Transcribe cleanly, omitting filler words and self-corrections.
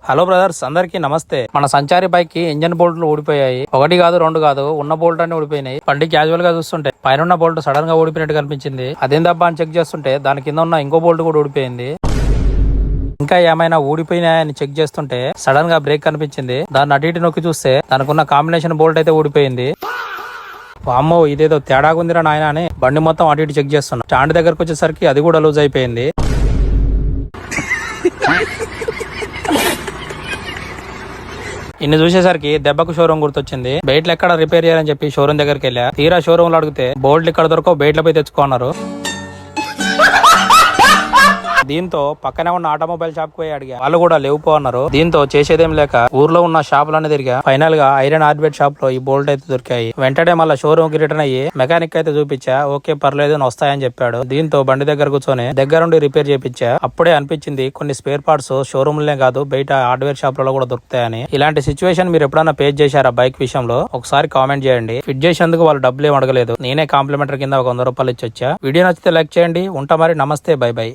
Hello brothers, అందరికి నమస్తే. మన సంచారి బైక్ కి ఇంజన్ బోల్ట్లు ఊడిపోయాయి. ఒకటి కాదు, రెండు కాదు, ఉన్న బోల్ట్ అన్ని ఊడిపోయినాయి. బండి క్యాజువల్ గా చూస్తుంటే పైన బోల్ట్ సడన్ గా ఊడిపోయినట్టు కనిపించింది. అదేందబ్బా అని చెక్ చేస్తుంటే దాని కింద ఉన్న ఇంకో బోల్ట్ కూడా ఊడిపోయింది. ఇంకా ఏమైనా ఊడిపోయినాయని చెక్ చేస్తుంటే సడన్ గా బ్రేక్ కనిపించింది. దాన్ని అటు ఇటు నొక్కి చూస్తే దానికున్న కాంబినేషన్ బోల్ట్ అయితే ఊడిపోయింది. అమ్మో, ఇదేదో తేడాగుందిరా నాయన అని బండి మొత్తం అటు ఇటు చెక్ చేస్తున్నా. స్టాండ్ దగ్గరకు వచ్చేసరికి అది కూడా లూజ్ అయిపోయింది. ఇన్ని చూసేసరికి దెబ్బకు షోరూమ్ గుర్తొచ్చింది. బయటలు ఎక్కడ రిపేర్ చేయాలని చెప్పి షోరూమ్ దగ్గరికి వెళ్ళా. తీరా షోరూమ్ లో అడిగితే బోల్ట్లు ఇక్కడ దొరకవు, బయటలపై తెచ్చుకున్నారు. దీంతో పక్కనే ఉన్న ఆటోమొబైల్ షాప్ కు పోయి అడిగా. వాళ్ళు కూడా లేవుపో అన్నారు. దీంతో చేసేదేం లేక ఊర్లో ఉన్న షాపులన్నీ తిరిగా. ఫైనల్ గా ఐరన్ ఆర్బిట్ షాప్ లో ఈ బోల్ట్ అయితే దొరికాయి. వెంటనే మళ్ళీ షోరూమ్ కి రిటర్న్ అయ్యి మెకానిక్ అయితే చూపించా. ఓకే పర్లేదు వస్తాయని చెప్పాడు. దీంతో బండి దగ్గర కూర్చొని దగ్గరుండి రిపేర్ చేయించా. అప్పుడే అనిపించింది కొన్ని స్పేర్ పార్ట్స్ షోరూమ్ లే కాదు బయట హార్డ్వేర్ షాప్ లో కూడా దొరుకుతాయని. ఇలాంటి సిచ్యువేషన్ మీరు ఎప్పుడైనా ఫేస్ చేశారా బైక్ విషయంలో? ఒకసారి కామెంట్ చేయండి. ఫిట్ చేసేందుకు వాళ్ళు డబ్బులు ఏం అడగలేదు. నేనే కాంప్లిమెంటరీ కింద ఒక 100 రూపాయలు ఇచ్చొచ్చా. వీడియో నచ్చితే లైక్ చేయండి. ఉంటా మరి. నమస్తే, బై బై.